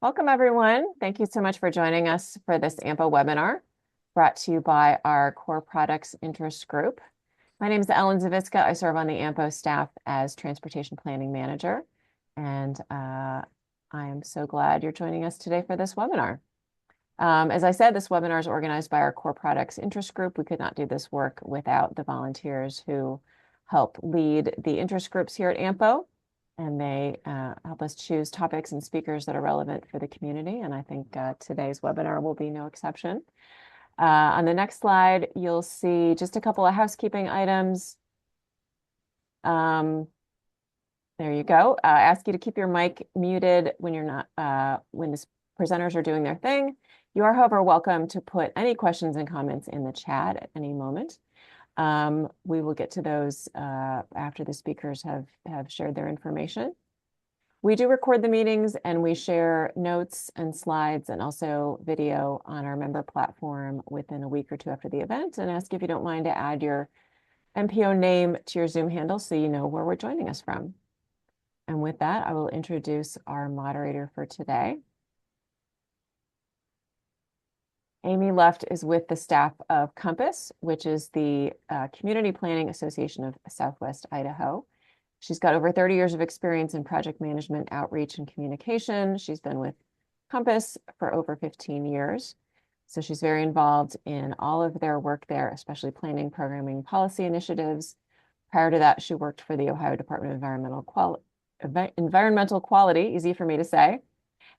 Welcome, everyone. Thank you so much for joining us for this AMPO webinar brought to you by our Core Products Interest Group. My name is Ellen Zaviska. I serve on the AMPO staff as Transportation Planning Manager, and I am so glad you're joining us today for this webinar. As I said, this webinar is organized by our Core Products Interest Group. We could not do this work without the volunteers who help lead the interest groups here at AMPO. And they help us choose topics and speakers that are relevant for the community. And I think today's webinar will be no exception. On the next slide, you'll see just a couple of housekeeping items. There you go. I ask you to keep your mic muted when you're not, when the presenters are doing their thing. You are, however, welcome to put any questions and comments in the chat at any moment. We will get to those after the speakers have shared their information. We do record the meetings and we share notes and slides and also video on our member platform within a week or two after the event, and ask if you don't mind to add your MPO name to your Zoom handle so you know where we're joining us from. And with that, I will introduce our moderator for today. Amy Luft is with the staff of COMPAS, which is the Community Planning Association of Southwest Idaho. She's got over 30 years of experience in project management, outreach, and communication. She's been with COMPAS for over 15 years. So she's very involved in all of their work there, especially planning, programming, policy initiatives. Prior to that, she worked for the Ohio Department of Environmental Quality, easy for me to say.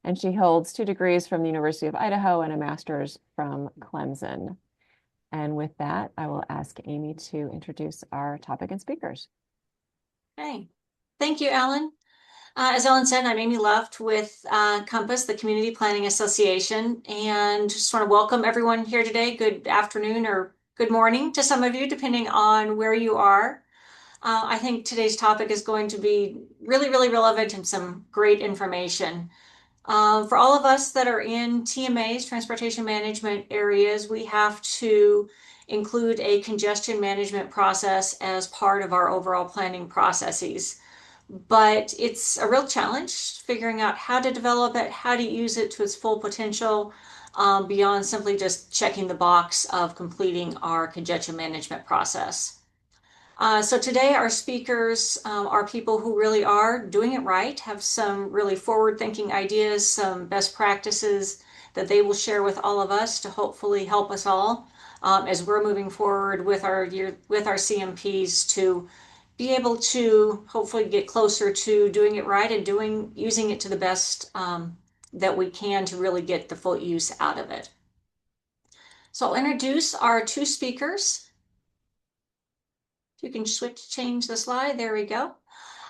And she holds 2 degrees from the University of Idaho and a master's from Clemson. And with that, I will ask Amy to introduce our topic and speakers. Okay, thank you, Ellen. As Ellen said, I'm Amy Luft with COMPAS, the Community Planning Association, and just want to welcome everyone here today. Good afternoon or good morning to some of you, depending on where you are. I think today's topic is going to be really, really relevant and some great information. For all of us that are in TMAs, transportation management areas, we have to include a congestion management process as part of our overall planning processes. But it's a real challenge figuring out how to develop it, how to use it to its full potential, beyond simply just checking the box of completing our congestion management process. So today our speakers are people who really are doing it right, have some really forward-thinking ideas, some best practices that they will share with all of us to hopefully help us all as we're moving forward with our CMPs to be able to hopefully get closer to doing it right and using it to the best that we can to really get the full use out of it. So I'll introduce our 2 speakers. If you can change the slide, there we go.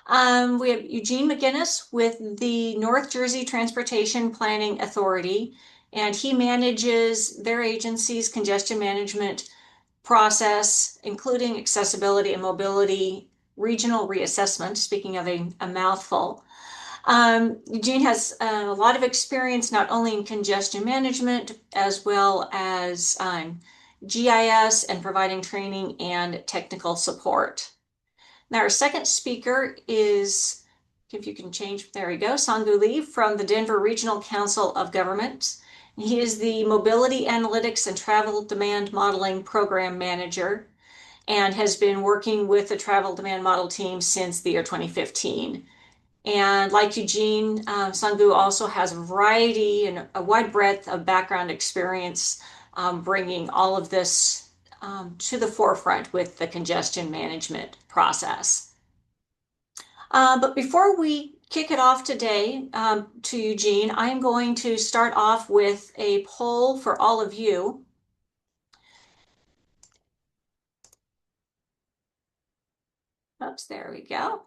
We have Eugene McGinnis with the North Jersey Transportation Planning Authority, and he manages their agency's congestion management process, including accessibility and mobility regional reassessment, speaking of a mouthful. Eugene has a lot of experience not only in congestion management as well as GIS and providing training and technical support. Now our second speaker is, if you can change, there we go, Sangu Lee from the Denver Regional Council of Governments. He is the Mobility Analytics and Travel Demand Modeling Program Manager and has been working with the Travel Demand Model team since the year 2015. And like Eugene, Sangu also has a variety and a wide breadth of background experience bringing all of this to the forefront with the congestion management process. But before we kick it off today to Eugene, I am going to start off with a poll for all of you. Oops, there we go.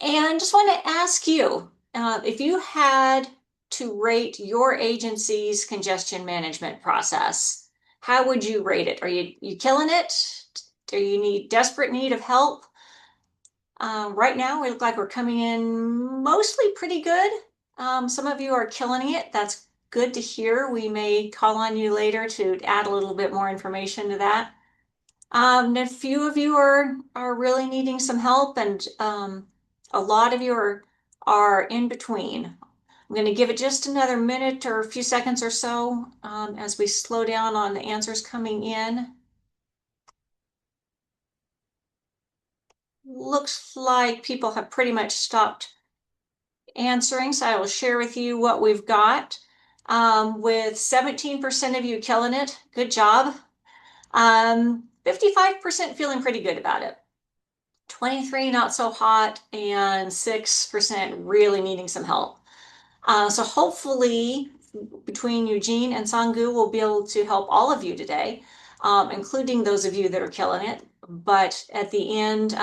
And just want to ask you, if you had to rate your agency's congestion management process, how would you rate it? Are you killing it? Do you need desperate need of help? Right now, we look like we're coming in mostly pretty good. Some of you are killing it. That's good to hear. We may call on you later to add a little bit more information to that. A few of you are really needing some help, and a lot of you are in between. I'm going to give it just another minute or a few seconds or so as we slow down on the answers coming in. Looks like people have pretty much stopped answering, so I will share with you what we've got. With 17% of you killing it, good job. 55% feeling pretty good about it. 23 not so hot, and 6% really needing some help. So hopefully between Eugene and Sangu, we'll be able to help all of you today, including those of you that are killing it. But at the end,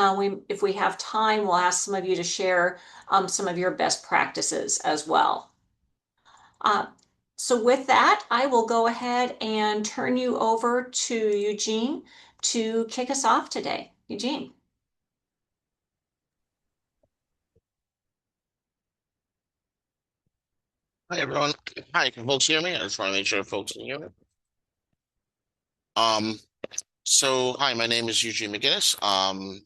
if we have time, we'll ask some of you to share some of your best practices as well. Uh, so with that, I will go ahead and turn you over to Eugene to kick us off today. Eugene. Hi everyone. Hi, can folks hear me? I just want to make sure folks can hear me. Hi, my name is Eugene McGinnis.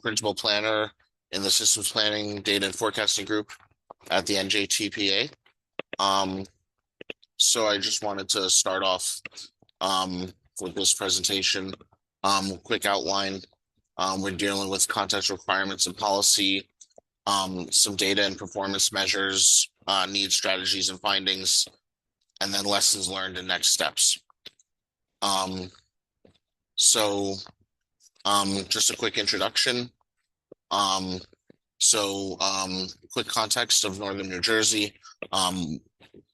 Principal planner in the Systems Planning Data and Forecasting Group at the NJTPA. So I just wanted to start off with this presentation. Quick outline. We're dealing with context requirements and policy, some data and performance measures, needs, strategies, and findings, and then lessons learned and next steps. Just a quick introduction. Quick context of Northern New Jersey.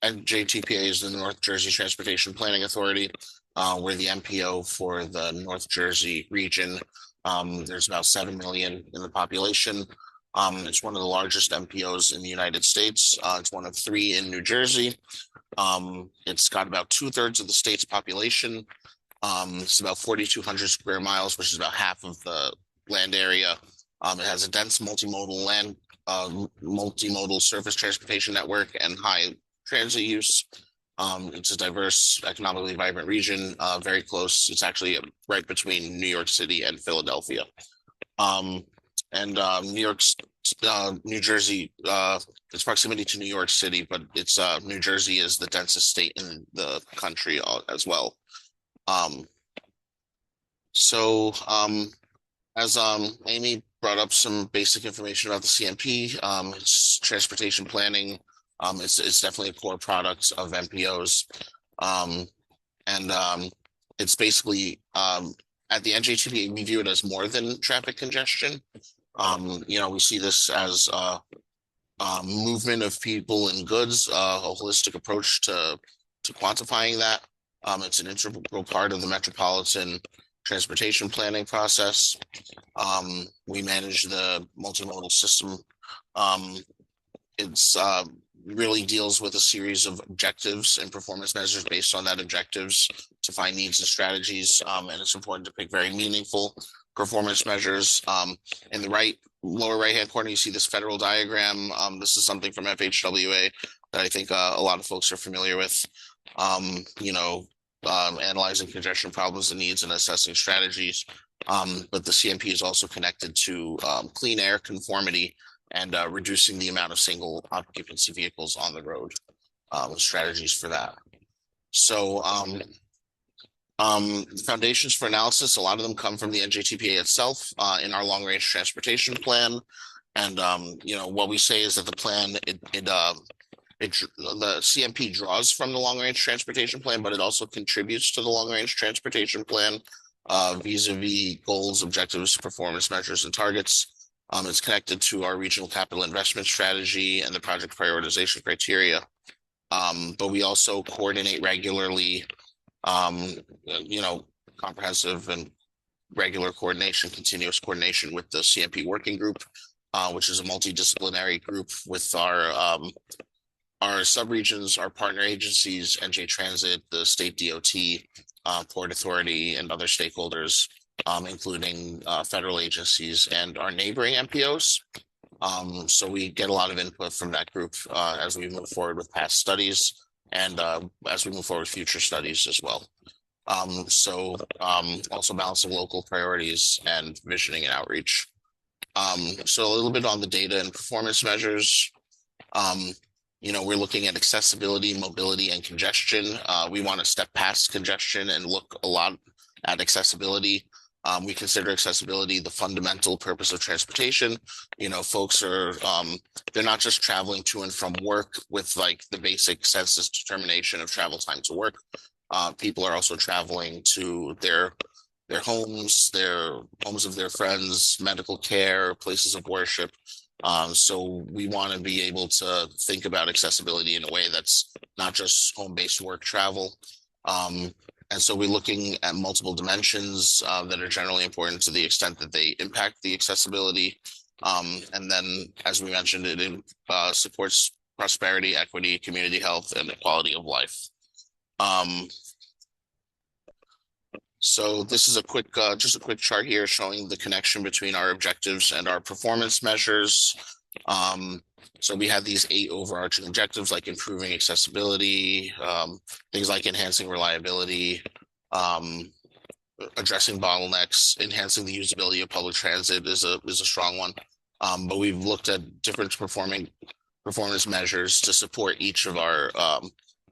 NJTPA is the North Jersey Transportation Planning Authority. We're the MPO for the North Jersey region. There's about 7 million in the population. It's one of the largest MPOs in the United States. It's one of 3 in New Jersey. It's got about 2/3 of the state's population. It's about 4,200 square miles, which is about half of the land area. It has a dense multimodal surface transportation network and high transit use. It's a diverse, economically vibrant region, very close. It's actually right between New York City and Philadelphia. New Jersey, its proximity to New York City, but New Jersey is the densest state in the country as well. As Amy brought up some basic information about the CMP, it's transportation planning. It's definitely a core product of MPOs. It's basically at the NJTPA, we view it as more than traffic congestion. We see this as movement of people and goods, a holistic approach to quantifying that. It's an integral part of the metropolitan transportation planning process. We manage the multimodal system. It's really deals with a series of objectives and performance measures based on that objectives to find needs and strategies. And it's important to pick very meaningful performance measures. In the lower right-hand corner, you see this federal diagram. This is something from FHWA that I think a lot of folks are familiar with. Analyzing congestion problems and needs and assessing strategies. But the CMP is also connected to clean air conformity and reducing the amount of single occupancy vehicles on the road, strategies for that. The foundations for analysis, a lot of them come from the NJTPA itself in our long range transportation plan. And, what we say is that the plan, the CMP draws from the long range transportation plan, but it also contributes to the long range transportation plan vis-a-vis goals, objectives, performance measures, and targets. It's connected to our regional capital investment strategy and the project prioritization criteria. But we also coordinate regularly, comprehensive and regular coordination, continuous coordination with the CMP working group, which is a multidisciplinary group with our subregions, our partner agencies, NJ Transit, the state DOT, Port Authority, and other stakeholders, including federal agencies and our neighboring MPOs. So we get a lot of input from that group as we move forward with past studies and as we move forward with future studies as well. Also balancing local priorities and visioning and outreach. So a little bit on the data and performance measures. we're looking at accessibility, mobility, and congestion. We want to step past congestion and look a lot at accessibility. We consider accessibility the fundamental purpose of transportation. Folks are, they're not just traveling to and from work with like the basic census determination of travel time to work. People are also traveling to their homes, their homes of their friends, medical care, places of worship. So we want to be able to think about accessibility in a way that's not just home-based work travel. And so we're looking at multiple dimensions that are generally important to the extent that they impact the accessibility. And then, as we mentioned, it supports prosperity, equity, community health, and the quality of life. So this is just a quick chart here showing the connection between our objectives and our performance measures. So we have these 8 overarching objectives like improving accessibility, things like enhancing reliability, addressing bottlenecks, enhancing the usability of public transit is a strong one. But we've looked at different performance measures to support each of our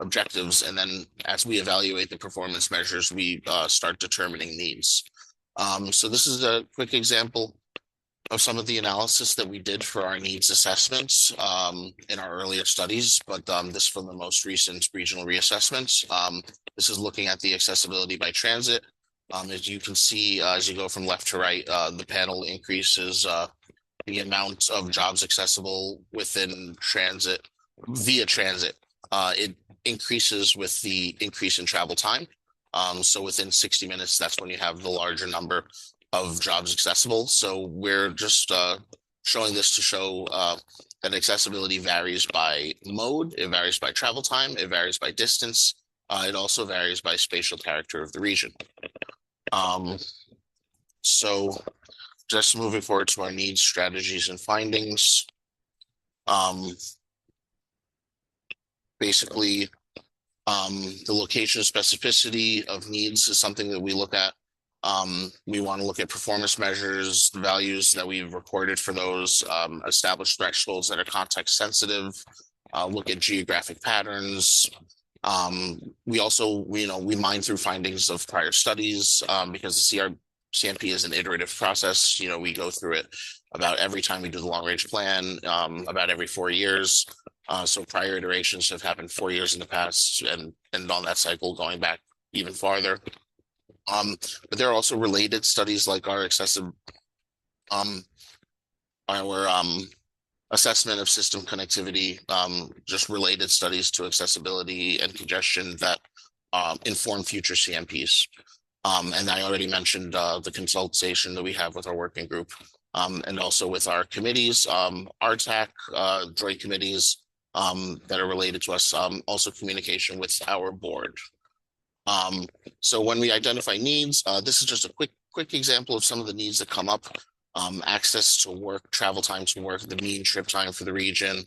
objectives, and then as we evaluate the performance measures, we start determining needs. So this is a quick example of some of the analysis that we did for our needs assessments in our earlier studies, but this from the most recent regional reassessments. This is looking at the accessibility by transit. As you can see, as you go from left to right, the panel increases the amount of jobs accessible within transit, via transit. It increases with the increase in travel time. So within 60 minutes, that's when you have the larger number of jobs accessible. So we're just showing this to show that accessibility varies by mode, it varies by travel time, it varies by distance, it also varies by spatial character of the region. So just moving forward to our needs, strategies, and findings. Basically, the location specificity of needs is something that we look at. We want to look at performance measures, the values that we've recorded for those, establish thresholds that are context sensitive, look at geographic patterns. We also, we mine through findings of prior studies because the CMP is an iterative process. We go through it about every time we do the long range plan, about every 4 years. So prior iterations have happened 4 years in the past, and on that cycle going back even farther. But there are also related studies like our assessment of system connectivity, just related studies to accessibility and congestion that inform future CMPs. And I already mentioned the consultation that we have with our working group, and also with our committees, RTAC, joint committees, that are related to us, also communication with our board. So when we identify needs, this is just a quick example of some of the needs that come up. Access to work, travel time to work, the mean trip time for the region,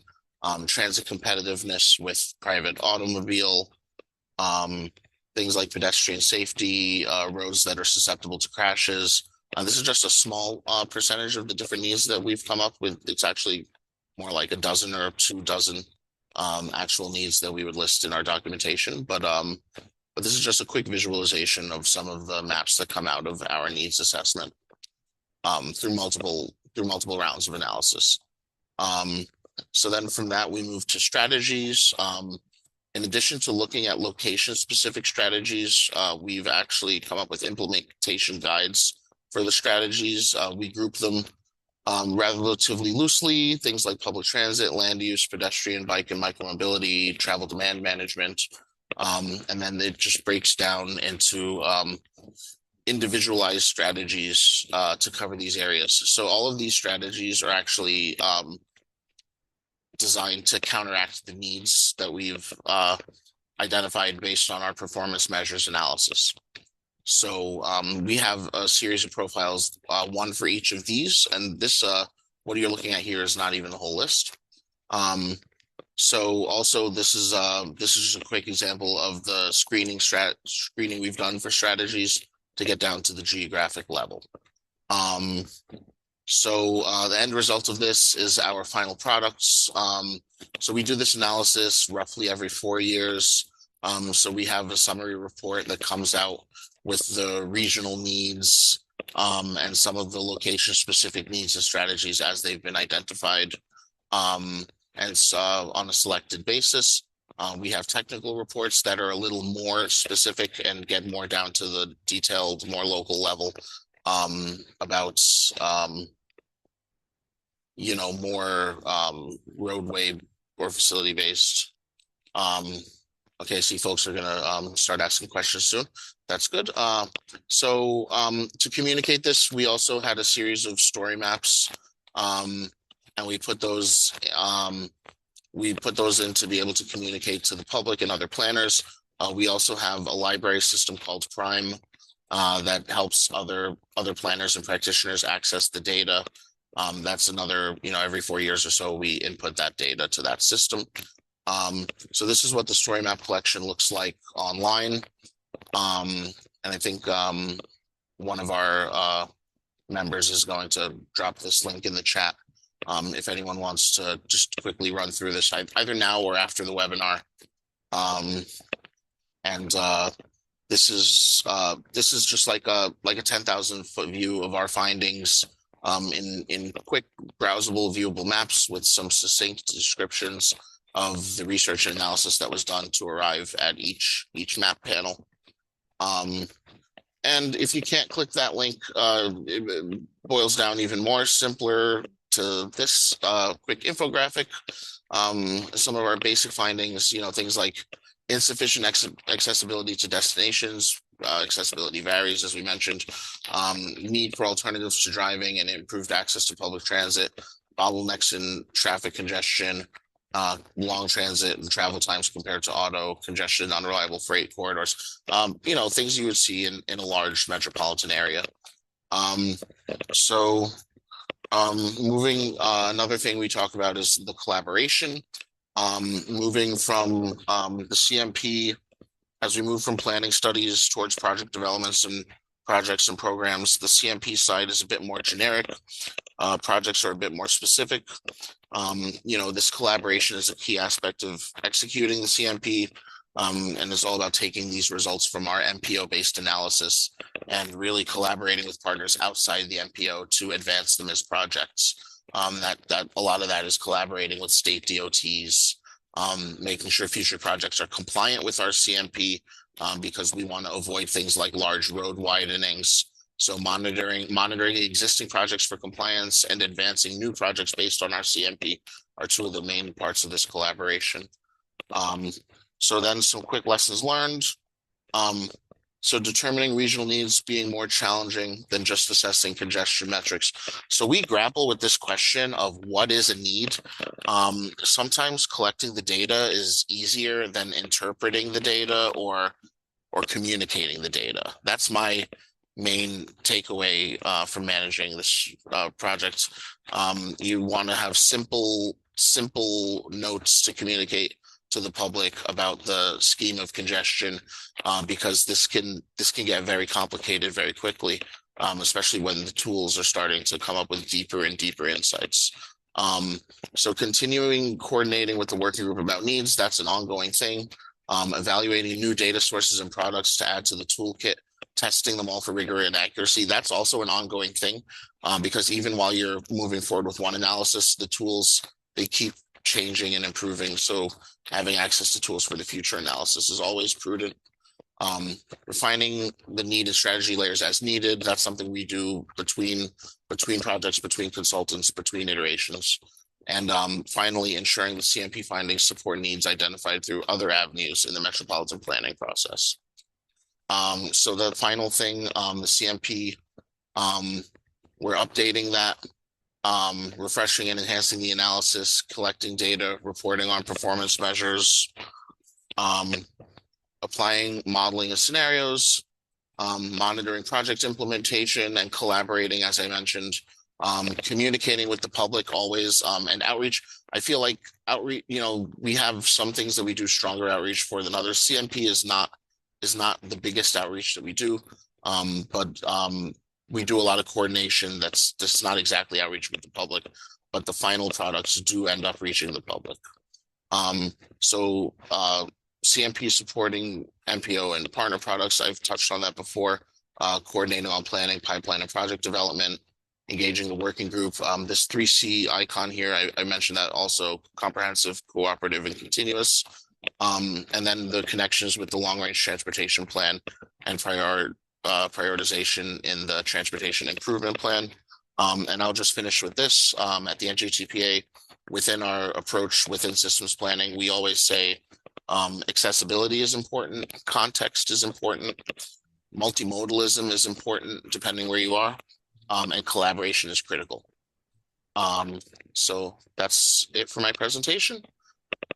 transit competitiveness with private automobile, things like pedestrian safety, roads that are susceptible to crashes. This is just a small percentage of the different needs that we've come up with. It's actually more like a dozen or 2 dozen actual needs that we would list in our documentation. But this is just a quick visualization of some of the maps that come out of our needs assessment through multiple rounds of analysis. So then from that, we move to strategies. In addition to looking at location-specific strategies, we've actually come up with implementation guides for the strategies. We group them relatively loosely, things like public transit, land use, pedestrian, bike, and micromobility, travel demand management. And then it just breaks down into individualized strategies to cover these areas. So all of these strategies are actually designed to counteract the needs that we've identified based on our performance measures analysis. So we have a series of profiles, one for each of these, and this, what you're looking at here is not even the whole list. So also this is just a quick example of the screening we've done for strategies to get down to the geographic level. So the end result of this is our final products. So we do this analysis roughly every 4 years. So we have a summary report that comes out with the regional needs and some of the location-specific needs and strategies as they've been identified. And so on a selected basis. We have technical reports that are a little more specific and get more down to the detailed, more local level about more roadway or facility based. Okay, see, folks are gonna start asking questions soon. That's good. So to communicate this, we also had a series of story maps, and we put those in to be able to communicate to the public and other planners. We also have a library system called Prime that helps other planners and practitioners access the data. That's another, every 4 years or so, we input that data to that system. So this is what the story map collection looks like online. And I think one of our members is going to drop this link in the chat. If anyone wants to just quickly run through this either now or after the webinar. This is just like a 10,000 foot view of our findings in quick browsable viewable maps with some succinct descriptions of the research and analysis that was done to arrive at each map panel. And if you can't click that link, it boils down even more simpler to this quick infographic. Some of our basic findings, things like insufficient accessibility to destinations. Accessibility varies, as we mentioned. Need for alternatives to driving and improved access to public transit. Bottlenecks in traffic congestion. Long transit and travel times compared to auto congestion, unreliable freight corridors. Things you would see in a large metropolitan area. Moving, another thing we talk about is the collaboration. Moving from the CMP, as we move from planning studies towards project developments and projects and programs, the CMP side is a bit more generic. Projects are a bit more specific. This collaboration is a key aspect of executing the CMP, and it's all about taking these results from our MPO-based analysis and really collaborating with partners outside the MPO to advance them as projects. That a lot of that is collaborating with state DOTs, making sure future projects are compliant with our CMP, because we want to avoid things like large road widenings. So monitoring existing projects for compliance and advancing new projects based on our CMP are two of the main parts of this collaboration. So then some quick lessons learned. So determining regional needs being more challenging than just assessing congestion metrics. So we grapple with this question of what is a need. Sometimes collecting the data is easier than interpreting the data or communicating the data. That's my main takeaway from managing this project. You want to have simple notes to communicate to the public about the scheme of congestion, because this can get very complicated very quickly, especially when the tools are starting to come up with deeper and deeper insights. So continuing coordinating with the working group about needs, that's an ongoing thing. Evaluating new data sources and products to add to the toolkit, testing them all for rigor and accuracy, that's also an ongoing thing, because even while you're moving forward with one analysis, the tools, they keep changing and improving. So having access to tools for the future analysis is always prudent. Refining the need and strategy layers as needed. That's something we do between projects, between consultants, between iterations. And finally, ensuring the CMP findings support needs identified through other avenues in the metropolitan planning process. So the final thing, the CMP, we're updating that, refreshing and enhancing the analysis, collecting data, reporting on performance measures, applying modeling of scenarios, monitoring project implementation and collaborating, as I mentioned, communicating with the public always, and outreach. I feel like outreach, we have some things that we do stronger outreach for than others. CMP is not the biggest outreach that we do, but we do a lot of coordination that's just not exactly outreach with the public, but the final products do end up reaching the public. So CMP supporting MPO and partner products, I've touched on that before. Coordinating on planning, pipeline, and project development, engaging the working group. This 3C icon here, I mentioned that also: comprehensive, cooperative, and continuous. And then the connections with the long-range transportation plan and prioritization in the transportation improvement plan. And I'll just finish with this. At the NJTPA, within our approach within systems planning, we always say accessibility is important, context is important, multimodalism is important depending where you are, and collaboration is critical. So that's it for my presentation.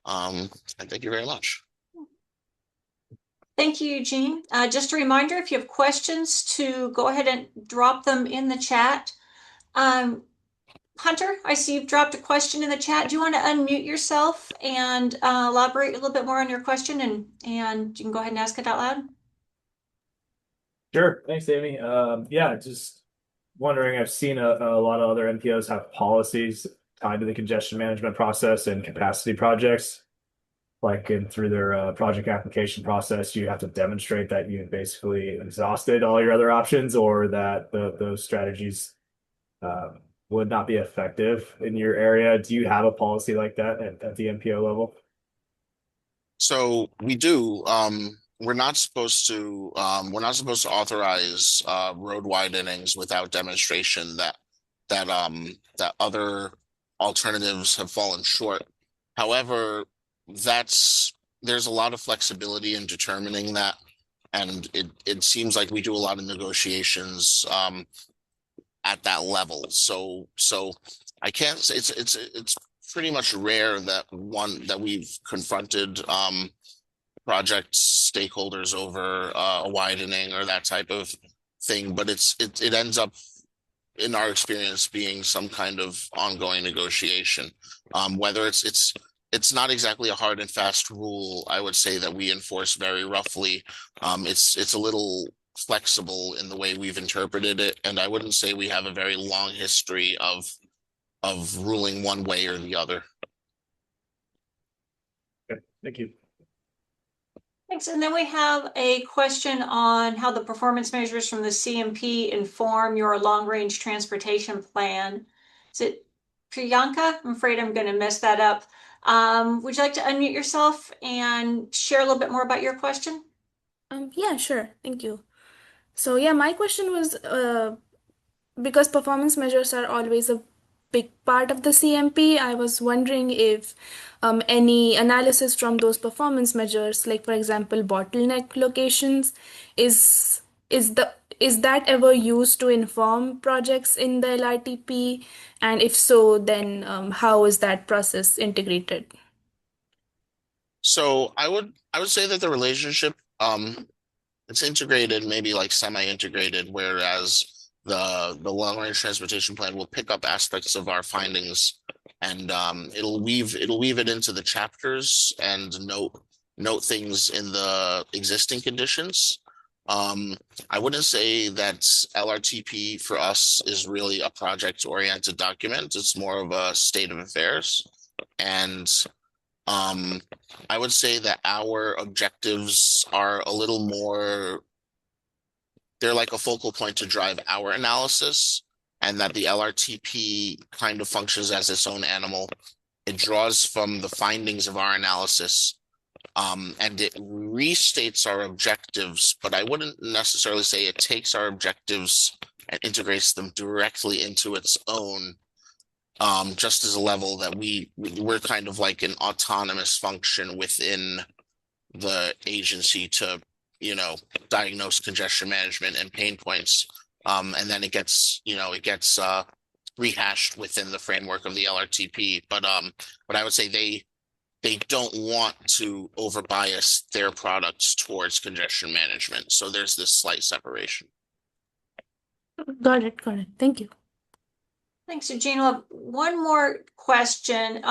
And thank you very much. Thank you, Eugene. Just a reminder, if you have questions, to go ahead and drop them in the chat. Hunter, I see you've dropped a question in the chat. Do you want to unmute yourself and elaborate a little bit more on your question, and you can go ahead and ask it out loud? Sure. Thanks, Amy. Yeah, just wondering, I've seen a lot of other NPOs have policies tied to the congestion management process and capacity projects. Like through their project application process, you have to demonstrate that you basically exhausted all your other options, or that those strategies would not be effective in your area. Do you have a policy like that at the NPO level? So we do. We're not supposed to authorize road widenings without demonstration that other alternatives have fallen short. However, there's a lot of flexibility in determining that, and it seems like we do a lot of negotiations at that level. So I can't say it's pretty much rare that we've confronted project stakeholders over a widening or that type of thing, but it ends up, in our experience, being some kind of ongoing negotiation. Whether it's not exactly a hard and fast rule, I would say, that we enforce very roughly. It's a little flexible in the way we've interpreted it, and I wouldn't say we have a very long history of ruling one way or the other. Okay, thank you. Thanks. And then we have a question on how the performance measures from the CMP inform your long-range transportation plan. Is it Priyanka? I'm afraid I'm going to mess that up. Would you like to unmute yourself and share a little bit more about your question? Yeah, sure. Thank you. So yeah, my question was because performance measures are always a big part of the CMP, I was wondering if any analysis from those performance measures, like for example, bottleneck locations, is that ever used to inform projects in the LRTP? And if so, then how is that process integrated? So I would say that the relationship, it's integrated, maybe like semi-integrated, whereas the long range transportation plan will pick up aspects of our findings, and it'll weave it into the chapters and note things in the existing conditions. I wouldn't say that LRTP for us is really a project-oriented document. It's more of a state of affairs. And I would say that our objectives are a little more, they're like a focal point to drive our analysis, and that the LRTP kind of functions as its own animal. It draws from the findings of our analysis, and it restates our objectives, but I wouldn't necessarily say it takes our objectives and integrates them directly into its own, just as a level that we're kind of like an autonomous function within the agency to, diagnose congestion management and pain points. And then it gets rehashed within the framework of the LRTP. But I would say they don't want to overbias their products towards congestion management. So there's this slight separation. Got it. Thank you. Thanks, Eugene. We'll have one more question.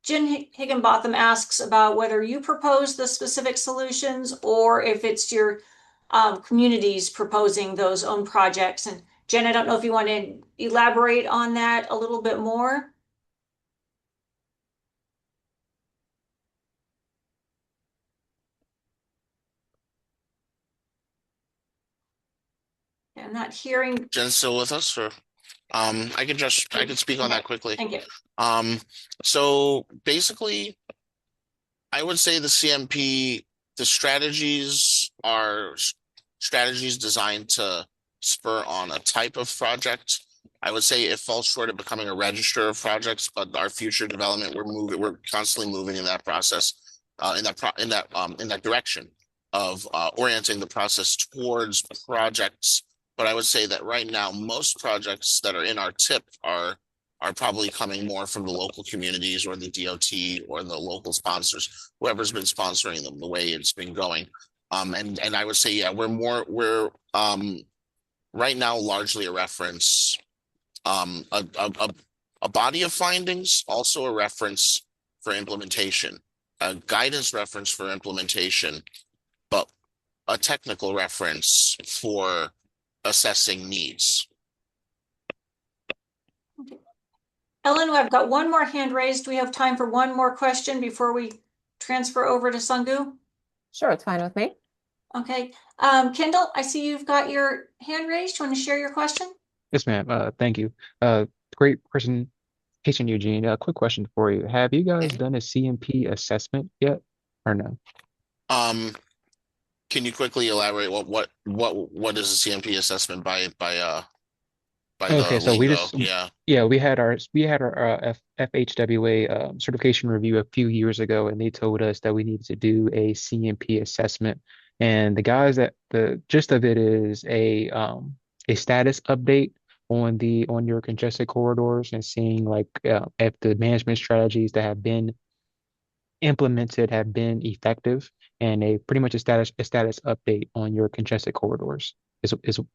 Jen Higginbotham asks about whether you propose the specific solutions or if it's your communities proposing those own projects. And Jen, I don't know if you want to elaborate on that a little bit more. I'm not hearing. Jen's still with us, or I can speak on Okay, that quickly. thank you. So basically, I would say the CMP, the strategies are strategies designed to spur on a type of project. I would say it falls short of becoming a register of projects, but our future development, we're constantly moving in that process, in that direction of orienting the process towards projects. But I would say that right now, most projects that are in our tip are probably coming more from the local communities or the DOT or the local sponsors, whoever's been sponsoring them, the way it's been going. And I would say, yeah, we're right now largely a reference, a body of findings, also a reference for implementation, a guidance reference for implementation, but a technical reference for assessing needs. Ellen, I've got one more hand raised. Do we have time for one more question before we transfer over to Sangu? Sure, it's fine with me. Okay. Kendall, I see you've got your hand raised. Do you want to share your question? Yes, ma'am. Thank you. Great presentation, Eugene. A quick question for you. Have you guys Mhm. done a CMP assessment yet, or no? Um, can you quickly elaborate what is a CMP assessment by the Okay, so lingo? Yeah. yeah, we had our FHWA certification review a few years ago, and they told us that we needed to do a CMP assessment. And the gist of it is a status update on your congested corridors and seeing like if the management strategies that have been implemented have been effective, and a pretty much a status update on your congested corridors is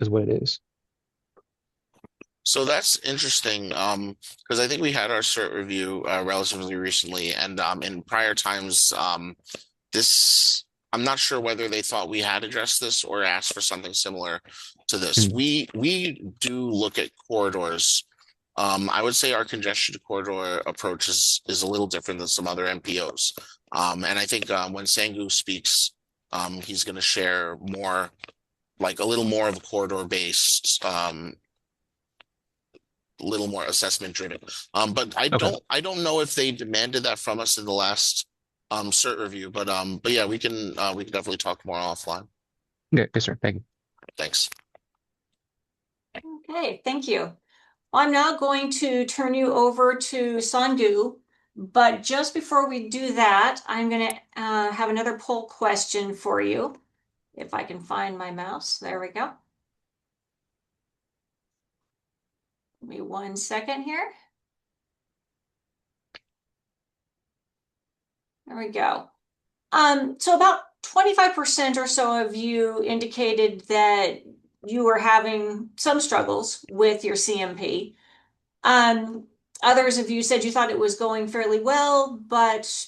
what it is. So that's interesting. Because I think we had our cert review relatively recently, and in prior times, this I'm not sure whether they thought we had addressed this or asked for something similar to this. Mm, We do look at corridors. I would say our congestion corridor approach is a little different than some other MPOs. And I think when Sangu speaks, he's going to share more, like a little more of a corridor based, little more assessment driven. But okay. I don't know if they demanded that from us in the last cert review, but yeah, we can definitely talk more offline. Yeah, yes, sir. Thank you. Thanks. Okay, thank you. I'm now going to turn you over to Sangu, but just before we do that, I'm going to have another poll question for you. If I can find my mouse, there we go. Give me 1 second here. There we go. So about 25% or so of you indicated that you were having some struggles with your CMP. Others of you said you thought it was going fairly well, but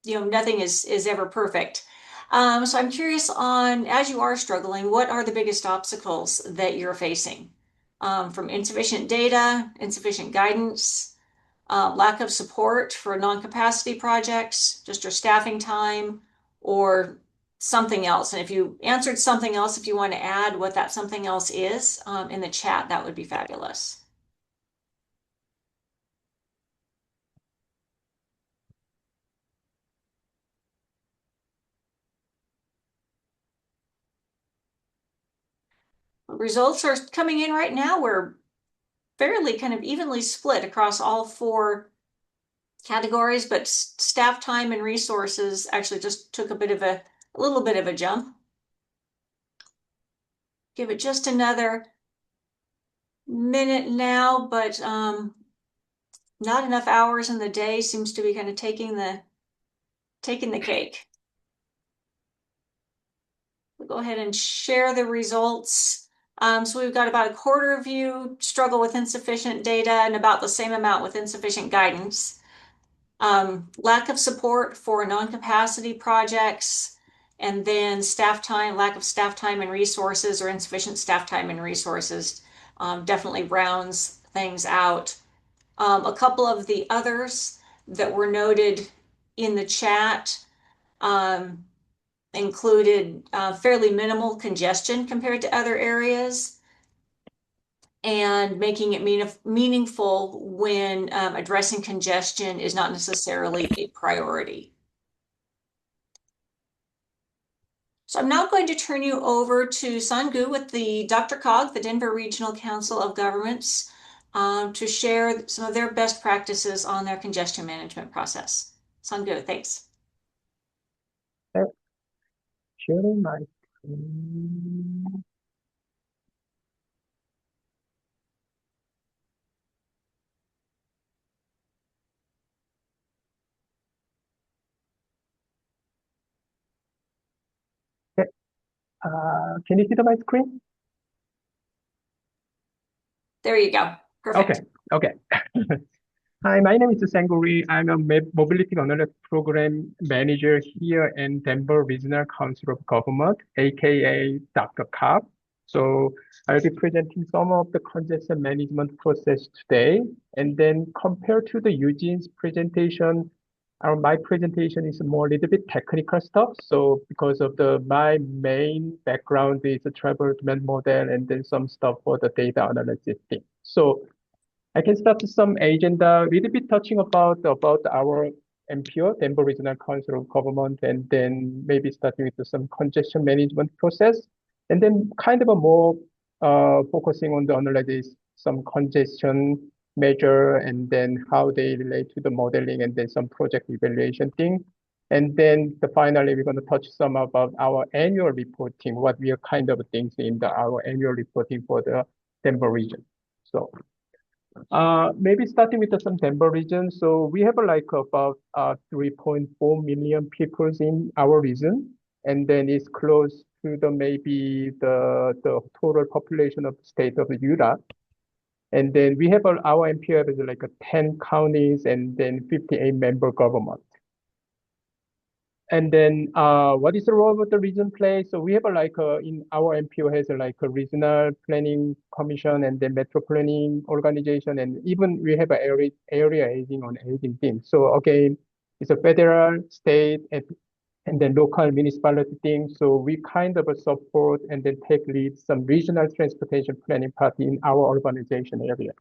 nothing is ever perfect. So I'm curious on, as you are struggling, what are the biggest obstacles that you're facing? From insufficient data, insufficient guidance, lack of support for non-capacity projects, just your staffing time, or something else. And if you answered something else, if you want to add what that something else is in the chat, that would be fabulous. Results are coming in right now. We're fairly kind of evenly split across all 4 categories, but staff time and resources actually just took a little bit of a jump. Give it just another minute now, but not enough hours in the day seems to be kind of taking the cake. We'll go ahead and share the results. So we've got about a quarter of you struggle with insufficient data and about the same amount with insufficient guidance. Lack of support for non-capacity projects, and then staff time, lack of staff time and resources, or insufficient staff time and resources. definitely rounds things out. A couple of the others that were noted in the chat included fairly minimal congestion compared to other areas and making it meaningful when addressing congestion is not necessarily a priority. So I'm now going to turn you over to Sangu with the DRCOG, the Denver Regional Council of Governments, to share some of their best practices on their congestion management process. Sangu, thanks. Sharing my screen. Okay. Can you see my screen? There you go. Perfect. Okay. Hi, my name is Sanguri. I'm a Mobility Analytics Program Manager here in Denver Regional Council of Government, aka Dr. Cobb. So I'll be presenting some of the congestion management process today. And then compared to the Eugene's presentation, my presentation is more a little bit technical stuff. So because of my main background is a travel demand model and then some stuff for the data analysis thing. So I can start with some agenda, little bit touching about our MPO, Denver Regional Council of Government, and then maybe starting with some congestion management process, and then kind of a more focusing on the analysis, some congestion measure, and then how they relate to the modeling, and then some project evaluation thing. And then finally, we're going to touch some about our annual reporting, what we are kind of things in our annual reporting for the Denver region. So. Maybe starting with some Denver region. So we have like about 3.4 million people in our region, and then it's close to maybe the total population of the state of Utah. And then we have our MPO is like 10 counties and then 58 member government. And then what is the role of the region play? So we have in our MPO has like a regional planning commission and then metro planning organization, and even we have an area aging on aging team. So again, it's a federal, state, and then local municipality thing. So we kind of support and then take lead some regional transportation planning party in our urbanization area.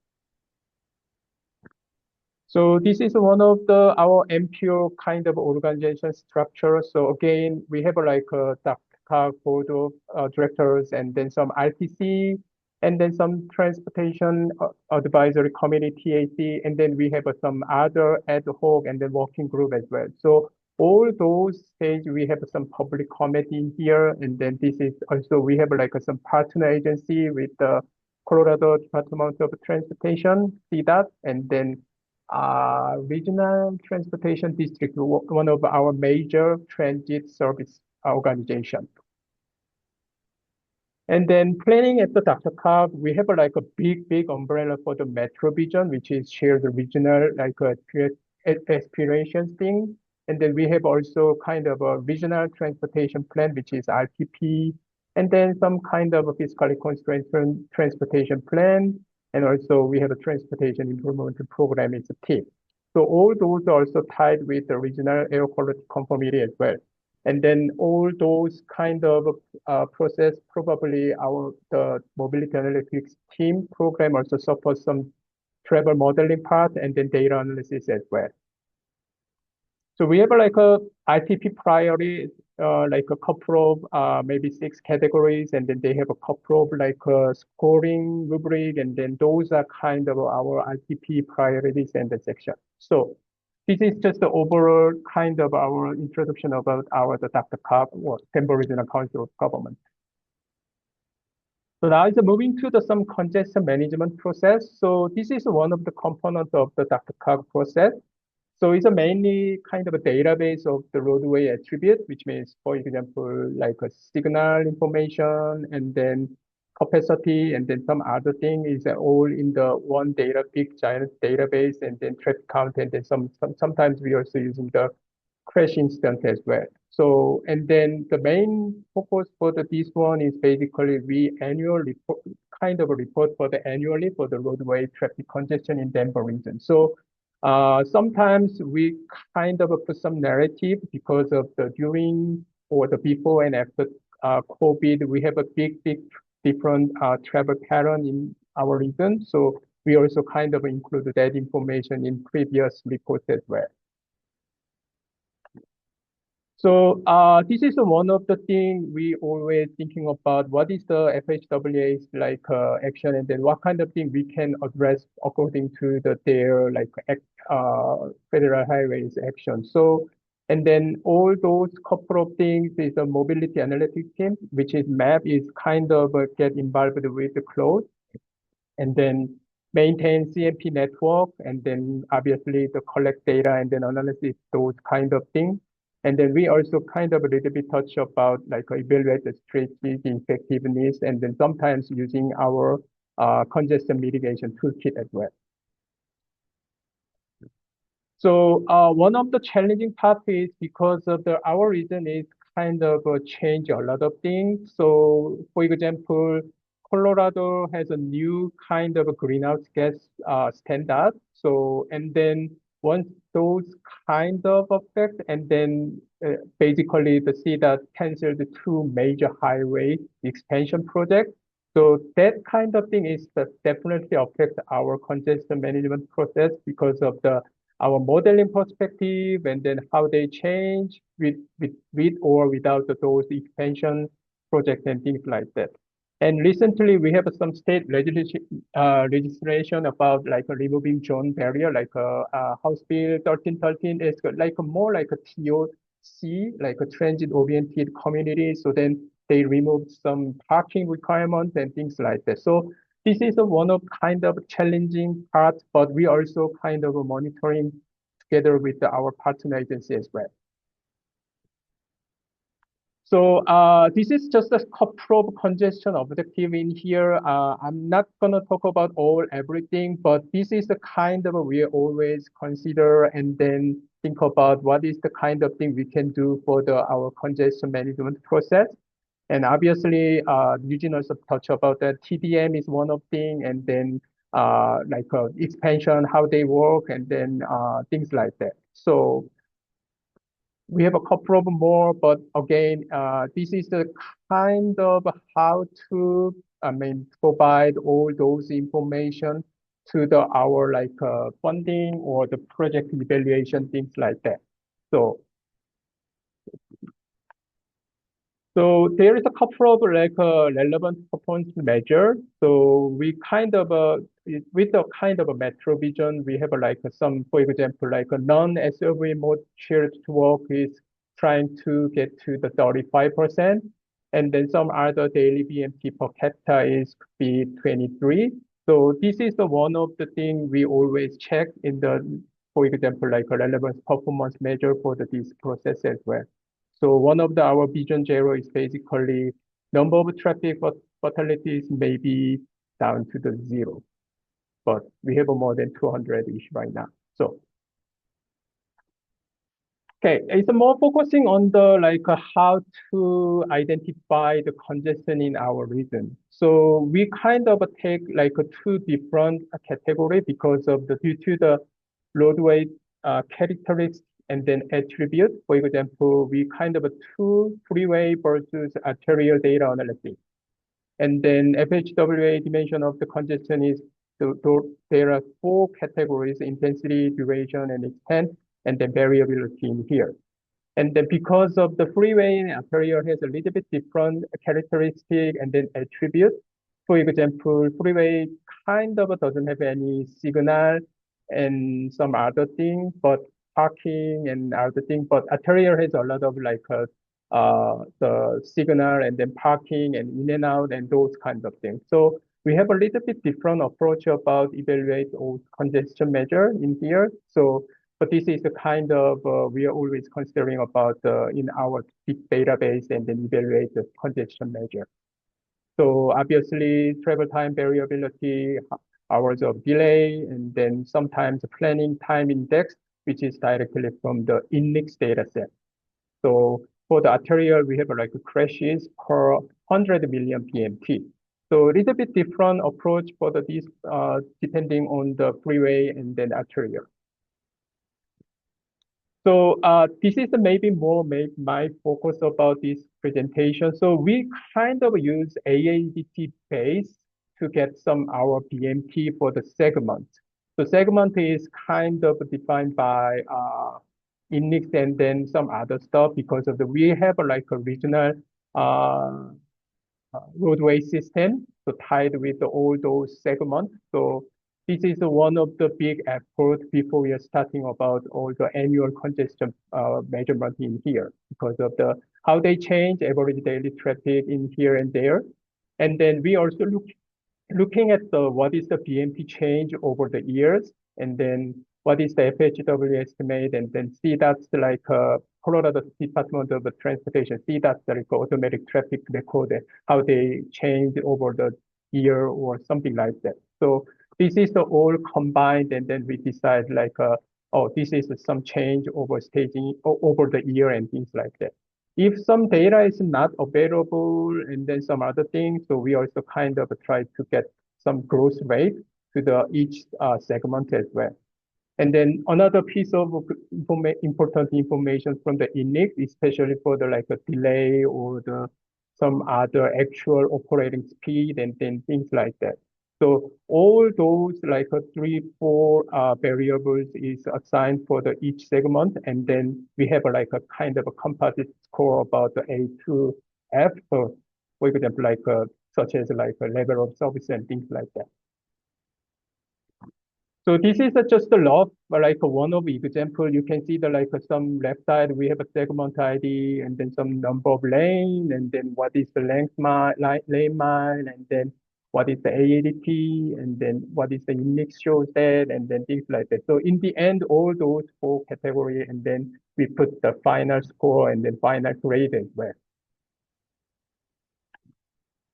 So this is one of our MPO kind of organization structure. So again, we have like a DRCOG board of directors and then some RTC and then some transportation advisory committee, TAC, and then we have some other ad hoc and then working group as well. So all those stage, we have some public committee here. And then this is also, we have like some partner agency with the Colorado Department of Transportation, CDOT, and then Regional Transportation District, one of our major transit service organization. And then planning at the DRCOG, we have like a big umbrella for the Metro Vision, which is shared regional like aspirations thing. And then we have also kind of a regional transportation plan, which is RTP, and then some kind of a fiscally constrained transportation plan. And also we have a transportation improvement program is a TIP. So all those are also tied with the regional air quality conformity as well. And then all those kind of process, probably the mobility analytics team program also supports some travel modeling part and then data analysis as well. So we have like a ITP priority, like a couple of maybe 6 categories, and then they have a couple of like a scoring rubric, and then those are kind of our ITP priorities and the section. So this is just the overall kind of our introduction about the DRCOG or Denver Regional Council of Government. So now is moving to some congestion management process. So this is one of the components of the DRCOG process. So it's mainly kind of a database of the roadway attribute, which means, for example, like a signal information and then capacity and then some other thing is all in the one big giant database, and then traffic count, and then sometimes we also using the crash incident as well. So, and then the main purpose for this one is basically we annual report, kind of a report for the annually for the roadway traffic congestion in Denver region. So sometimes we kind of put some narrative because of the during or the before and after COVID, we have a big different travel pattern in our region. So we also kind of include that information in previous reports as well. So this is one of the things we always thinking about. What is the FHWA's like action, and then what kind of thing we can address according to their like federal highways action. So and then all those couple of things is a mobility analytics team, which is MAP is kind of get involved with the cloud, and then maintain CMP network, and then obviously the collect data and then analysis those kind of things. And then we also kind of a little bit touch about like evaluate the strategy effectiveness, and then sometimes using our congestion mitigation toolkit as well. So one of the challenging part is because of our region is kind of change a lot of things. So for example, Colorado has a new kind of a greenhouse gas standard. So and then once those kind of affect, and then basically the CDOT canceled the two major highway expansion projects. So that kind of thing is that definitely affect our congestion management process because of our modeling perspective, and then how they change with or without those expansion projects and things like that. And recently we have some state legislation about like removing zone barrier, like House Bill 1313 is like more like a TOC, like a transit oriented community. So then they removed some parking requirements and things like that. So this is one of kind of challenging parts, but we also kind of monitoring together with our partner agency as well. So this is just a couple of congestion objective in here. I'm not gonna talk about everything, but this is the kind of we always consider and then think about what is the kind of thing we can do for our congestion management process. And obviously, Eugene also touched about that. TDM is one of thing, and then like expansion, how they work, and then things like that. So we have a couple of more, but again, this is the kind of how to, provide all those information to our like funding or the project evaluation, things like that. So there is a couple of like relevant performance measure. So we kind of with a kind of a metro vision, we have like some, for example, like a non-SUV mode shared to work is trying to get to the 35%, and then some other daily BMT per capita is be 23. So this is the one of the thing we always check in for example, like a relevant performance measure for this process as well. So one of our vision zero is basically number of traffic fatalities may be down to the zero, but we have more than 200-ish right now. So, okay, it's more focusing on the like how to identify the congestion in our region. So we kind of take like two different category because of due to the roadway characteristics and then attribute. For example, we kind of two freeway versus arterial data analysis. And then FHWA dimension of the congestion is there are four categories: intensity, duration, and extent, and then variability in here. And then because of the freeway and arterial has a little bit different characteristic and then attribute. For example, freeway kind of doesn't have any signal and some other thing, but parking and other thing, but arterial has a lot of like the signal and then parking and in and out and those kinds of things. So we have a little bit different approach about evaluate all congestion measure in here. So, but this is the kind of we are always considering about in our big database and then evaluate the congestion measure. So obviously travel time variability, hours of delay, and then sometimes planning time index, which is directly from the index data set. So for the arterial, we have like crashes per 100 million PMT. So a little bit different approach for this depending on the freeway and then arterial. So this is maybe more my focus about this presentation. So we kind of use AADT base to get some our BMT for the segment. So segment is kind of defined by index and then some other stuff because of we have like a regional uh, roadway system, so tied with all those segments. So this is one of the big efforts before we are starting about all the annual congestion measurement in here because of the how they change average daily traffic in here and there. And then we also looking at the what is the BMP change over the years, and then what is the FHW estimate, and then C that's like Colorado Department of Transportation, C that's like automatic traffic record, how they change over the year or something like that. So this is the all combined, and then we decide like, oh, this is some change over staging over the year and things like that. If some data is not available and then some other things, so we also kind of try to get some growth rate to the each segment as well. And then another piece of important information from the index, especially for the like a delay or the some other actual operating speed and then things like that. So all those like three, four variables is assigned for the each segment, and then we have like a kind of a composite score about the A to F. For example, like such as like a level of service and things like that. So this is just a log, but like one of example, you can see the like some left side, we have a segment ID and then some number of lane, and then what is the length mile, lane mile, and then what is the AADT, and then what is the index shows that, and then things like that. So in the end, all those four categories, and then we put the final score and then final grade as well.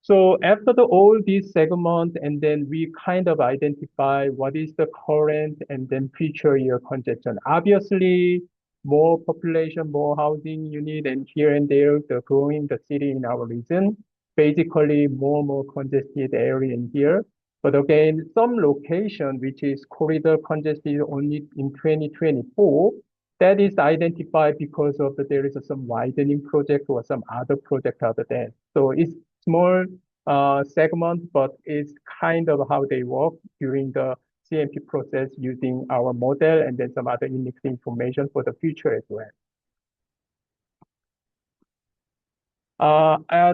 So after all these segments, and then we kind of identify what is the current and then future year congestion. Obviously, more population, more housing unit, and here and there, the growing the city in our region, basically more and more congested area in here. But again, some location, which is corridor congested only in 2024, that is identified because of there is some widening project or some other project other than. So it's small segment, but it's kind of how they work during the CMP process using our model and then some other index information for the future as well.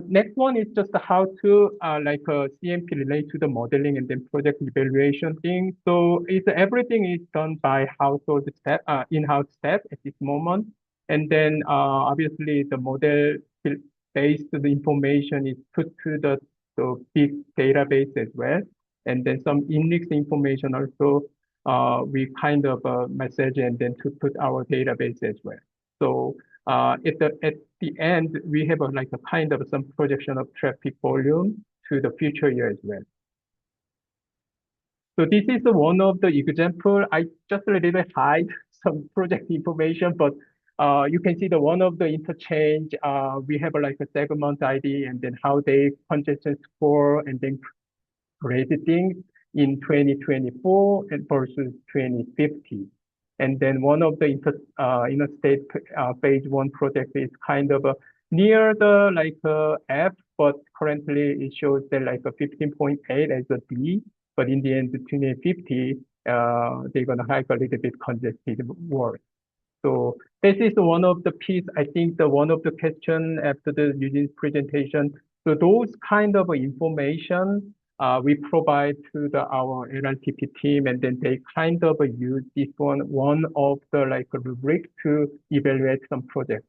Next one is just how to like CMP relate to the modeling and then project evaluation thing. So it's everything is done by household step, in-house step at this moment. And then obviously the model based the information is put to the big database as well. And then some index information also we kind of message and then to put our database as well. So at the end, we have like a kind of some projection of traffic volume to the future year as well. So this is one of the example. I just a little bit hide some project information, but you can see the one of the interchange. We have like a segment ID and then how they congestion score and then graded things in 2024 and versus 2050. And then one of the interstate phase one project is kind of near the like F, but currently it shows that like a 15.8 as a D, but in the end, 2050, they're gonna hike a little bit congested world. So this is one of the piece, I think the one of the question after the Eugene's presentation. So those kind of information we provide to our LLTP team, and then they kind of use this one of the like rubric to evaluate some project.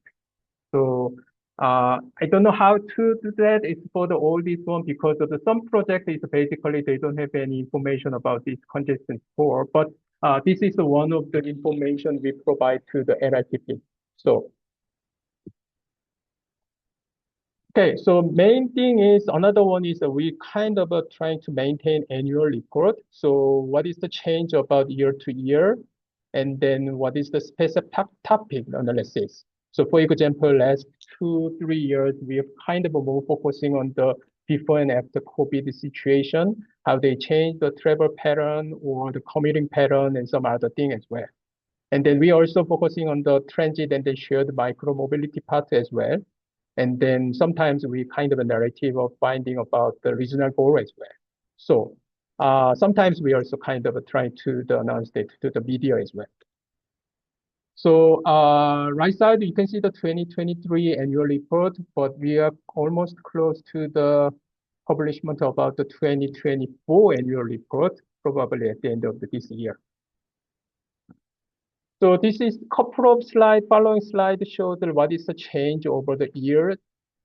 So I don't know how to do that. It's for all this one because of some project is basically they don't have any information about this congestion score, but this is one of the information we provide to the LLTP. So. Okay, so main thing is another one is we kind of trying to maintain annual report. So what is the change about year to year? And then what is the specific topic analysis? So for example, last 2-3 years, we have kind of more focusing on the before and after COVID situation, how they change the travel pattern or the commuting pattern and some other thing as well. And then we also focusing on the transit and the shared micro mobility part as well. And then sometimes we kind of a narrative of finding about the regional goal as well. So sometimes we also kind of try to announce it to the media as well. So right side, you can see the 2023 annual report, but we are almost close to the publishment about the 2024 annual report, probably at the end of this year. So this is a couple of slides, following slide shows what is the change over the year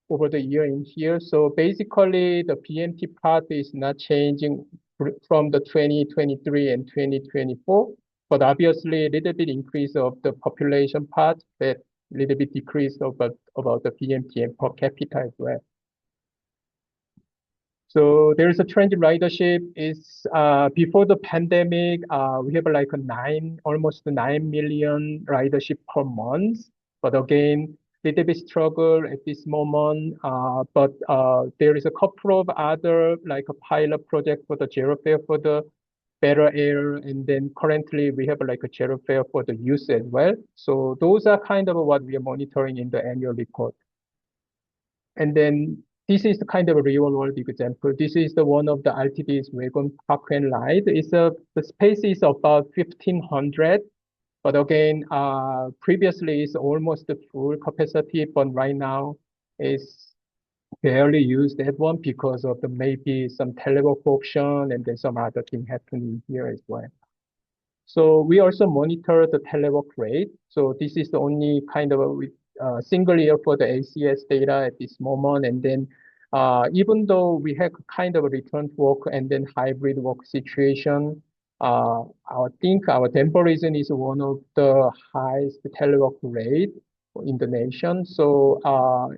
in here. So basically the PMT part is not changing from the 2023 and 2024, but obviously a little bit increase of the population part, but a little bit decrease about the PMT and per capita as well. So there's a trend in ridership is before the pandemic, we have like almost 9 million ridership per month. But again, little bit struggle at this moment. But there is a couple of other like a pilot project for the zero fare for the better air. And then currently we have like a zero fare for the youth as well. So those are kind of what we are monitoring in the annual report. And then this is the kind of a real world example. This is the one of the RTD's wagon park and ride. The space is about 1,500, but again, previously it's almost the full capacity, but right now is barely used that one because of the maybe some telework option and then some other thing happening here as well. So we also monitor the telework rate. So this is the only kind of a single year for the ACS data at this moment. And then even though we have kind of a return to work and then hybrid work situation, I think our Denver region is one of the highest telework rate in the nation. So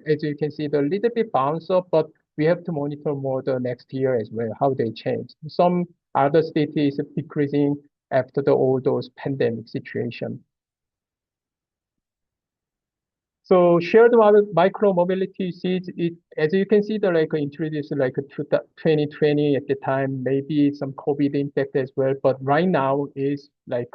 as you can see, the little bit bounce up, but we have to monitor more the next year as well, how they change. Some other states is decreasing after all those pandemic situation. So shared micro mobility seats, as you can see, the like introduced like 2020 at the time, maybe some COVID impact as well. But right now is like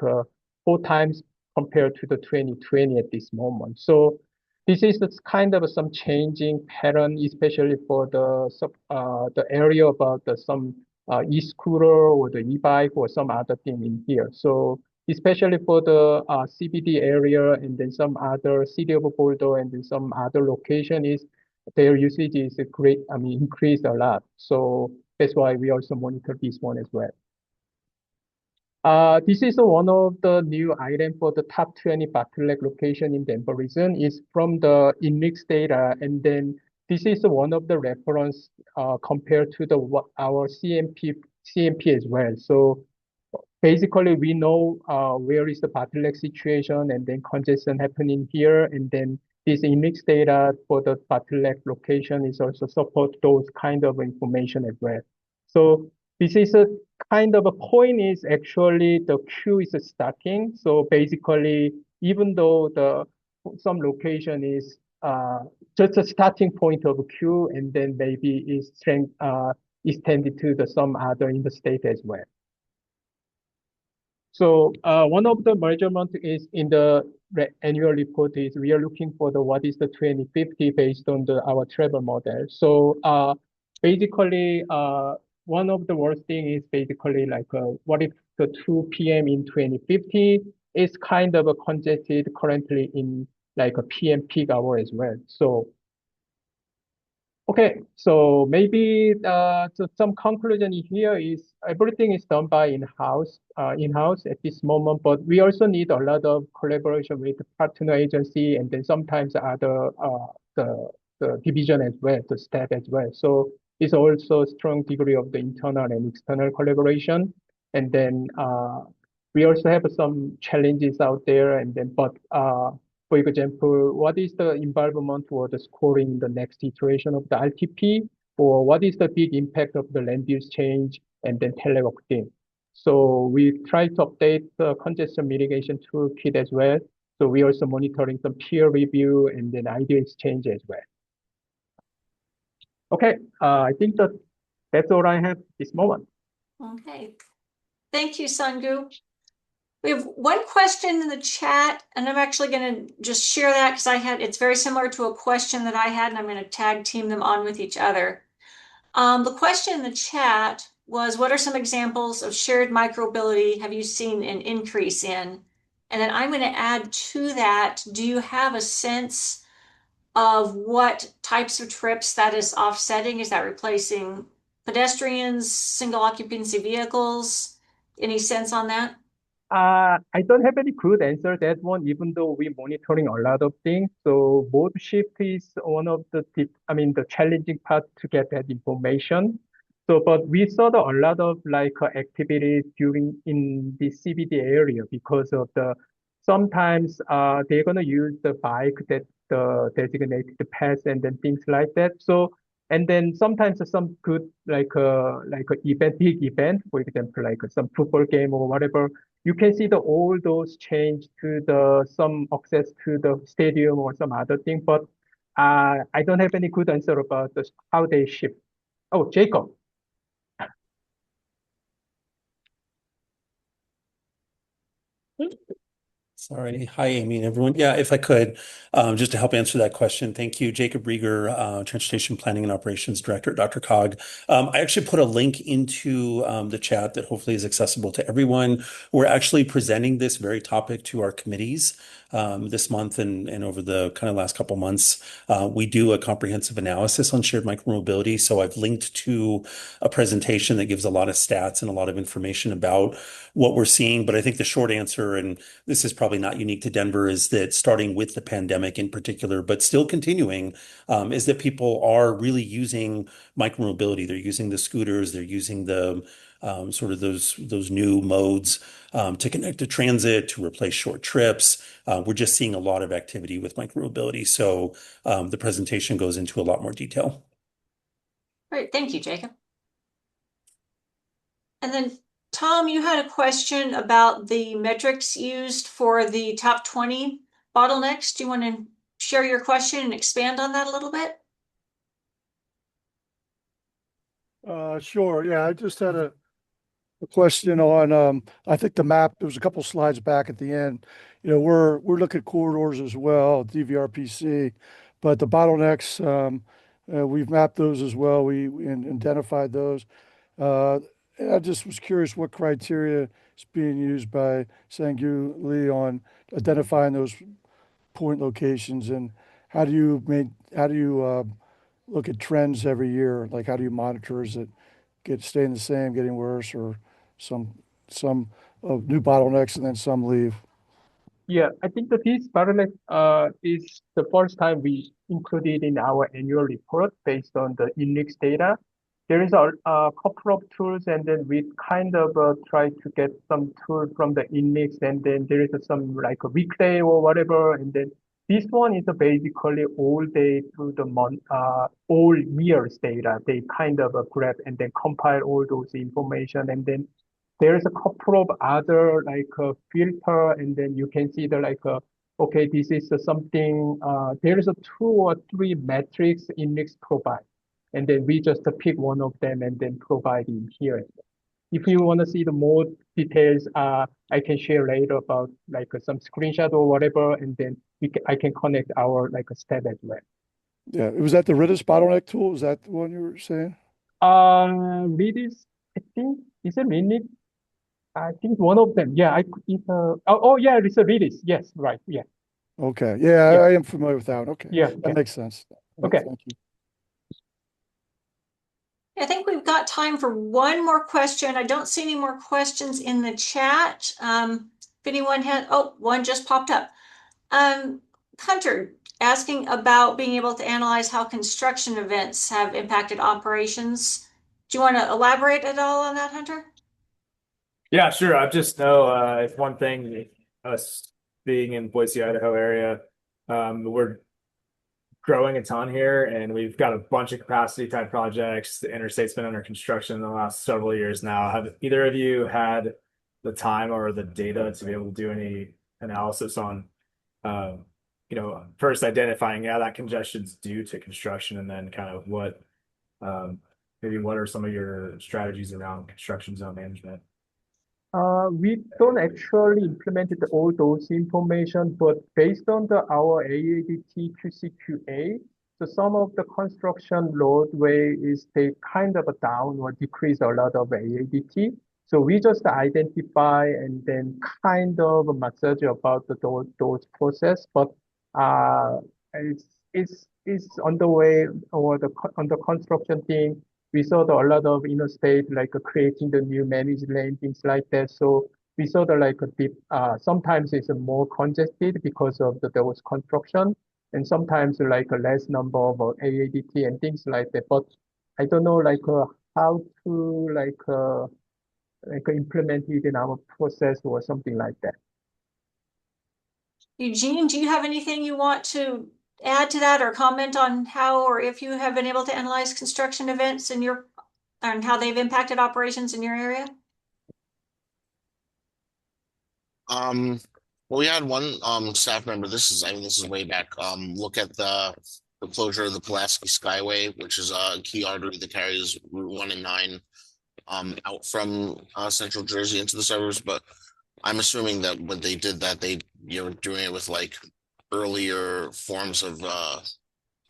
4 times compared to the 2020 at this moment. So this is kind of some changing pattern, especially for the area about some e-scooter or the e-bike or some other thing in here. So especially for the CBD area and then some other city of Boulder and then some other location their usage is increased a lot. So that's why we also monitor this one as well. This is one of the new items for the top 20 bottleneck location in Denver region is from the INRIX data. And then this is one of the reference compared to our CMP as well. So basically, we know where is the bottleneck situation and then congestion happening here. And then this INRIX data for the bottleneck location is also support those kind of information as well. So this is a kind of a point is actually the queue is starting. So basically, even though some location is just a starting point of a queue and then maybe is extended to some other in the state as well. So one of the measurement is in the annual report is we are looking for what is the 2050 based on our travel model. So basically, one of the worst thing is basically like what if the 2 p.m. in 2050 is kind of congested currently in like a PM peak hour as well. So okay, so maybe some conclusion here is everything is done by in-house at this moment, but we also need a lot of collaboration with the partner agency and then sometimes other the division as well, the staff as well. So it's also a strong degree of the internal and external collaboration. And then we also have some challenges out there, and then for example, what is the involvement for the scoring in the next iteration of the RTP, or what is the big impact of the land use change and then telework thing? So we try to update the congestion mitigation toolkit as well. So we also monitoring some peer review and then idea exchange as well. Okay, I think that's all I have this moment. Okay. Thank you, Sangu. We have one question in the chat, and I'm actually going to just share that because it's very similar to a question that I had, and I'm going to tag team them on with each other. The question in the chat was, what are some examples of shared micromobility have you seen an increase in? And then I'm going to add to that, do you have a sense of what types of trips that is offsetting? Is that replacing pedestrians, single occupancy vehicles? Any sense on that? I don't have any good answer to that one, even though we're monitoring a lot of things. So mode shift is one of the challenging part to get that information. So, but we saw a lot of activities in the CBD area because of sometimes they're gonna use the bike that the designated path and then things like that. So, and then sometimes some good big event, for example, like some football game or whatever, you can see all those change to some access to the stadium or some other thing, but I don't have any good answer about how they ship. Oh, Jacob. Sorry. Hi, Amy and everyone. Yeah, if I could, just to help answer that question, thank you. Jacob Rieger, Transportation Planning and Operations Director at Dr. Cog. I actually put a link into the chat that hopefully is accessible to everyone. We're actually presenting this very topic to our committees this month and over the kind of last couple months. We do a comprehensive analysis on shared micromobility. So I've linked to a presentation that gives a lot of stats and a lot of information about what we're seeing. But I think the short answer, and this is probably not unique to Denver, is that starting with the pandemic in particular, but still continuing, is that people are really using micromobility. They're using the scooters, they're using the sort of those new modes to connect to transit, to replace short trips. We're just seeing a lot of activity with micromobility. So the presentation goes into a lot more detail. Great, thank you, Jacob. And then Tom, you had a question about the metrics used for the top 20 bottlenecks. Do you want to share your question and expand on that a little bit? Sure. Yeah, I just had a question on I think the map, there was a couple slides back at the end. You know, we're looking at corridors as well, DVRPC, but the bottlenecks, we've mapped those as well. We identified those. And I just was curious what criteria is being used by Sangu Lee on identifying those point locations, and how do you look at trends every year? Like, how do you monitor? Is it staying the same, getting worse, or some new bottlenecks and then some leave? Yeah, I think that this bottleneck is the first time we included in our annual report based on the index data. There is a couple of tools, and then we kind of try to get some tool from the index, and then there is some like a weekday or whatever, and then this one is basically all day through the month, all years data. They kind of grab and then compile all those information, and then there's a couple of other filter, and then you can see okay, this is something, there is a 2 or 3 metrics index provide. And then we just pick one of them and then provide in here. If you want to see the more details, I can share later about some screenshot or whatever, and then I can connect our stat as well. Yeah, was that the Redis bottleneck tool? Is that the one you were saying? Redis, I think, is it Minute? I think one of them. Yeah, yeah, it's a Redis. Yes, right. Yeah. Okay. Yeah, Yeah. I am familiar with that one. Okay. Yeah. That makes sense. Okay. Thank you. I think we've got time for one more question. I don't see any more questions in the chat. If anyone one just popped up. Hunter asking about being able to analyze how construction events have impacted operations. Do you want to elaborate at all on that, Hunter? Yeah, sure. I just know it's one thing, us being in Boise, Idaho area, we're growing a ton here, and we've got a bunch of capacity type projects. The interstate's been under construction in the last several years now. Have either of you had the time or the data to be able to do any analysis on, first identifying, that congestion's due to construction, and then kind of what Maybe what are some of your strategies around construction zone management? We don't actually implement all those information, but based on our AADT QCQA, so some of the construction roadway is they kind of down or decrease a lot of AADT. So we just identify and then kind of massage about those process, but it's on the way or on the construction thing. We saw a lot of interstate like creating the new managed lane, things like that. So we saw like a deep, sometimes it's more congested because of those construction, and sometimes like a less number of AADT and things like that. But I don't know how to implement it in our process or something like that. Eugene, do you have anything you want to add to that or comment on how or if you have been able to analyze construction events in your and how they've impacted operations in your area? Well, we had one staff member, this is way back, look at the closure of the Pulaski Skyway, which is a key artery that carries Route 1 and 9 out from central Jersey into the suburbs. But I'm assuming that when they did that, they were doing it with like earlier forms of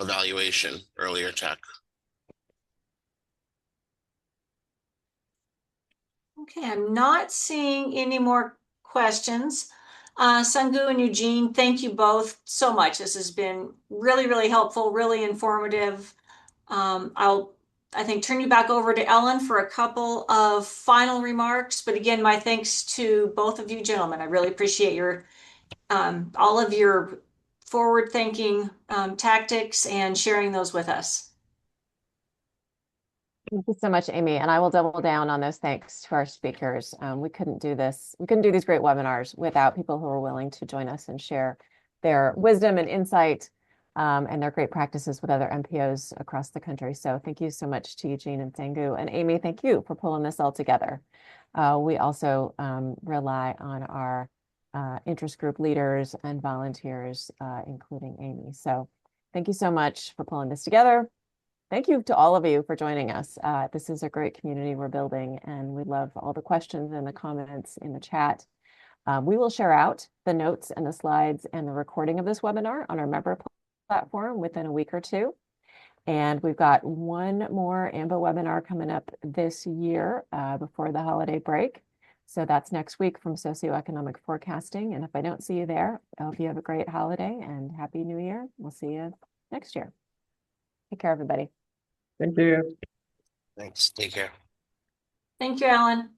evaluation, earlier tech. Okay, I'm not seeing any more questions. Sangu and Eugene, thank you both so much. This has been really, really helpful, really informative. I think, turn you back over to Ellen for a couple of final remarks. But again, my thanks to both of you gentlemen. I really appreciate your all of your forward-thinking tactics and sharing those with us. Thank you so much, Amy. And I will double down on those thanks to our speakers. We couldn't do this. We couldn't do these great webinars without people who are willing to join us and share their wisdom and insight and their great practices with other MPOs across the country. So thank you so much to Eugene and Sangu. And Amy, thank you for pulling this all together. We also rely on our interest group leaders and volunteers, including Amy. So thank you so much for pulling this together. Thank you to all of you for joining us. This is a great community we're building, and we love all the questions and the comments in the chat. We will share out the notes and the slides and the recording of this webinar on our member platform within a week or two. And we've got one more AMBA webinar coming up this year before the holiday break. So that's next week from Socioeconomic Forecasting. And if I don't see you there, I hope you have a great holiday and Happy New Year. We'll see you next year. Take care, everybody. Thank you. Thanks. Take care. Thank you, Ellen.